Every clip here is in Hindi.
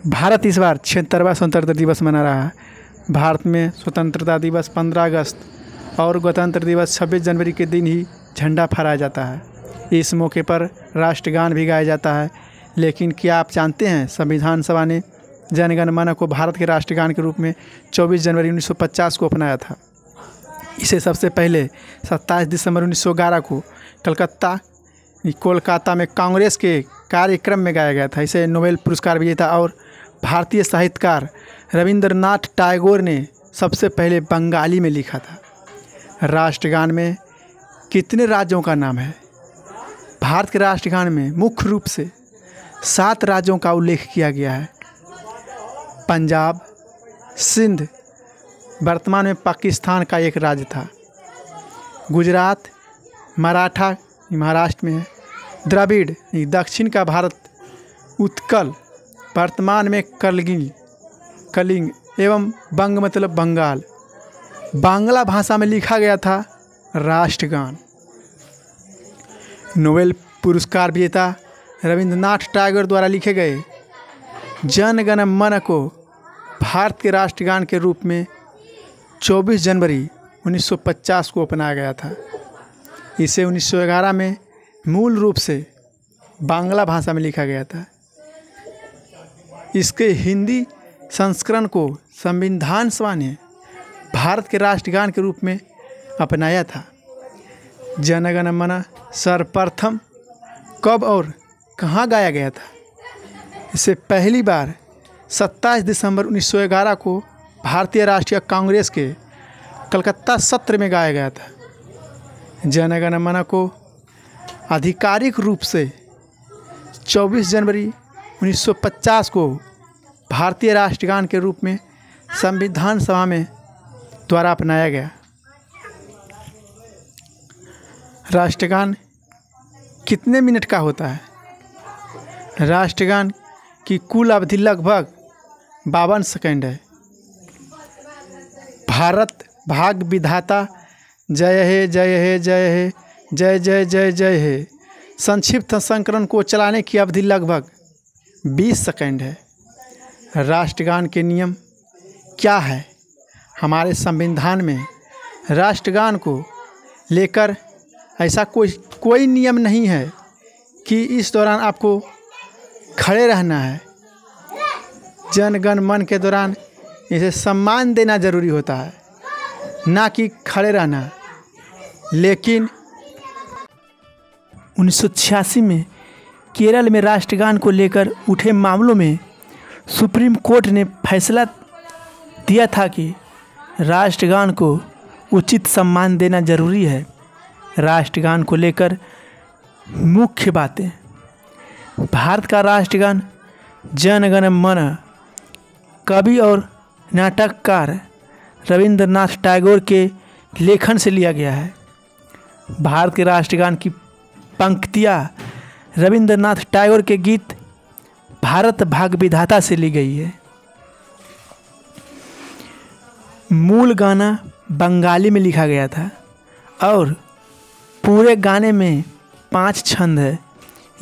भारत इस बार 76वां स्वतंत्रता दिवस मना रहा है। भारत में स्वतंत्रता दिवस 15 अगस्त और गणतंत्र दिवस 26 जनवरी के दिन ही झंडा फहराया जाता है। इस मौके पर राष्ट्रगान भी गाया जाता है। लेकिन क्या आप जानते हैं, संविधान सभा ने जन गण मन को भारत के राष्ट्रगान के रूप में 24 जनवरी 1950 को अपनाया था। इसे सबसे पहले 27 दिसंबर 1911 को कोलकाता में कांग्रेस के कार्यक्रम में गाया गया था। इसे नोबेल पुरस्कार विजेता और भारतीय साहित्यकार रविंद्रनाथ टैगोर ने सबसे पहले बंगाली में लिखा था। राष्ट्रगान में कितने राज्यों का नाम है? भारत के राष्ट्रगान में मुख्य रूप से 7 राज्यों का उल्लेख किया गया है। पंजाब, सिंध वर्तमान में पाकिस्तान का एक राज्य था। गुजरात, मराठा महाराष्ट्र में है। द्रविड़ दक्षिण का भारत, उत्कल वर्तमान में कलिंग एवं बंग मतलब बंगाल। बांग्ला भाषा में लिखा गया था राष्ट्रगान। नोबेल पुरस्कार विजेता रविंद्रनाथ टैगोर द्वारा लिखे गए जन गण मन को भारत के राष्ट्रगान के रूप में 24 जनवरी 1950 को अपनाया गया था। इसे 1911 में मूल रूप से बांग्ला भाषा में लिखा गया था। इसके हिंदी संस्करण को संविधान सभा ने भारत के राष्ट्रगान के रूप में अपनाया था। जन गण मन सर्वप्रथम कब और कहाँ गाया गया था? इसे पहली बार 27 दिसंबर 1911 को भारतीय राष्ट्रीय कांग्रेस के कलकत्ता सत्र में गाया गया था। जन गण मन को आधिकारिक रूप से 24 जनवरी 1950 को भारतीय राष्ट्रगान के रूप में संविधान सभा में द्वारा अपनाया गया। राष्ट्रगान कितने मिनट का होता है? राष्ट्रगान की कुल अवधि लगभग 52 सेकंड है। भारत भाग विधाता जय हे जय हे जय हे जय जय जय जय हे संक्षिप्त संस्करण को चलाने की अवधि लगभग 20 सेकंड है। राष्ट्रगान के नियम क्या है? हमारे संविधान में राष्ट्रगान को लेकर ऐसा कोई नियम नहीं है कि इस दौरान आपको खड़े रहना है। जन गण मन के दौरान इसे सम्मान देना ज़रूरी होता है, ना कि खड़े रहना। लेकिन 1986 में केरल में राष्ट्रगान को लेकर उठे मामलों में सुप्रीम कोर्ट ने फैसला दिया था कि राष्ट्रगान को उचित सम्मान देना जरूरी है। राष्ट्रगान को लेकर मुख्य बातें: भारत का राष्ट्रगान जन गण मन कवि और नाटककार रविंद्रनाथ टैगोर के लेखन से लिया गया है। भारत के राष्ट्रगान की पंक्तियाँ रविंद्रनाथ टैगोर के गीत भारत भाग विधाता से ली गई है। मूल गाना बंगाली में लिखा गया था और पूरे गाने में 5 छंद है।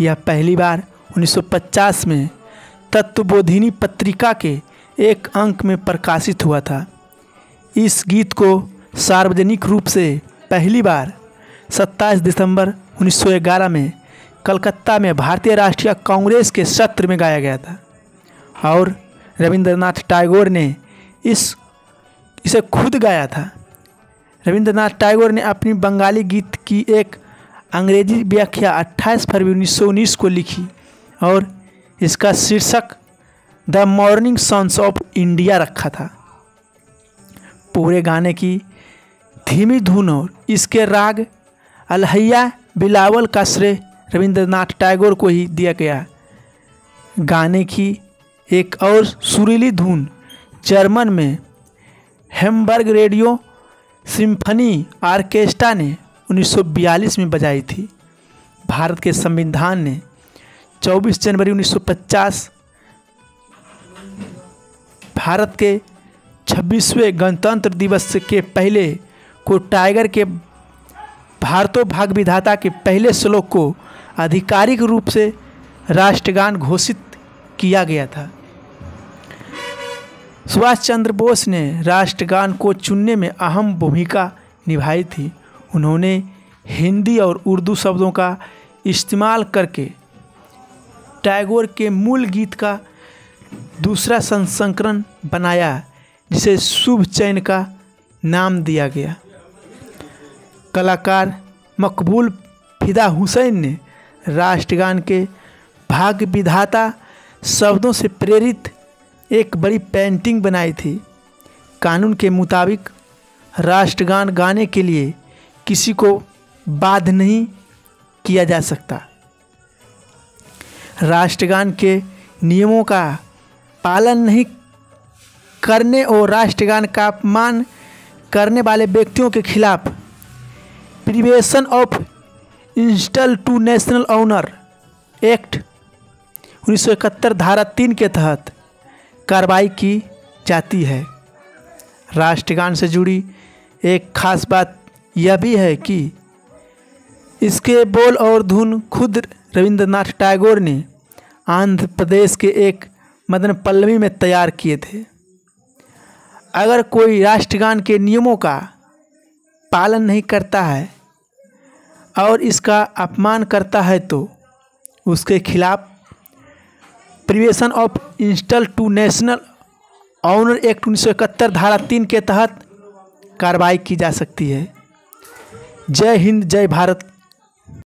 यह पहली बार 1950 में तत्वबोधिनी पत्रिका के एक अंक में प्रकाशित हुआ था। इस गीत को सार्वजनिक रूप से पहली बार 27 दिसंबर 1911 में कलकत्ता में भारतीय राष्ट्रीय कांग्रेस के सत्र में गाया गया था और रविंद्रनाथ टैगोर ने इसे खुद गाया था। रविंद्रनाथ टैगोर ने अपनी बंगाली गीत की एक अंग्रेजी व्याख्या 28 फरवरी 1919 को लिखी और इसका शीर्षक the morning sons of India रखा था। पूरे गाने की धीमी धुन और इसके राग अलहैया बिलावल का श्रेय रविंद्रनाथ टैगोर को ही दिया गया। गाने की एक और सुरीली धुन जर्मन में हैम्बर्ग रेडियो सिम्फनी ऑर्केस्ट्रा ने 1942 में बजाई थी। भारत के संविधान ने 24 जनवरी 1950 भारत के 26वें गणतंत्र दिवस के पहले को टाइगर के भारतो भाग विधाता के पहले श्लोक को आधिकारिक रूप से राष्ट्रगान घोषित किया गया था। सुभाष चंद्र बोस ने राष्ट्रगान को चुनने में अहम भूमिका निभाई थी। उन्होंने हिंदी और उर्दू शब्दों का इस्तेमाल करके टैगोर के मूल गीत का दूसरा संस्करण बनाया, जिसे शुभ चैन का नाम दिया गया। कलाकार मकबूल फिदा हुसैन ने राष्ट्रगान के भाग्य विधाता शब्दों से प्रेरित एक बड़ी पेंटिंग बनाई थी। कानून के मुताबिक राष्ट्रगान गाने के लिए किसी को बाध्य नहीं किया जा सकता। राष्ट्रगान के नियमों का पालन नहीं करने और राष्ट्रगान का अपमान करने वाले व्यक्तियों के खिलाफ prevention of insults to national honour act 1971 धारा 3 के तहत कार्रवाई की जाती है। राष्ट्रगान से जुड़ी एक खास बात यह भी है कि इसके बोल और धुन खुद रविंद्रनाथ टैगोर ने आंध्र प्रदेश के एक मदन पल्लवी में तैयार किए थे। अगर कोई राष्ट्रगान के नियमों का पालन नहीं करता है और इसका अपमान करता है तो उसके खिलाफ prevention of insults to national honour act 1971 धारा 3 के तहत कार्रवाई की जा सकती है। जय हिंद, जय भारत।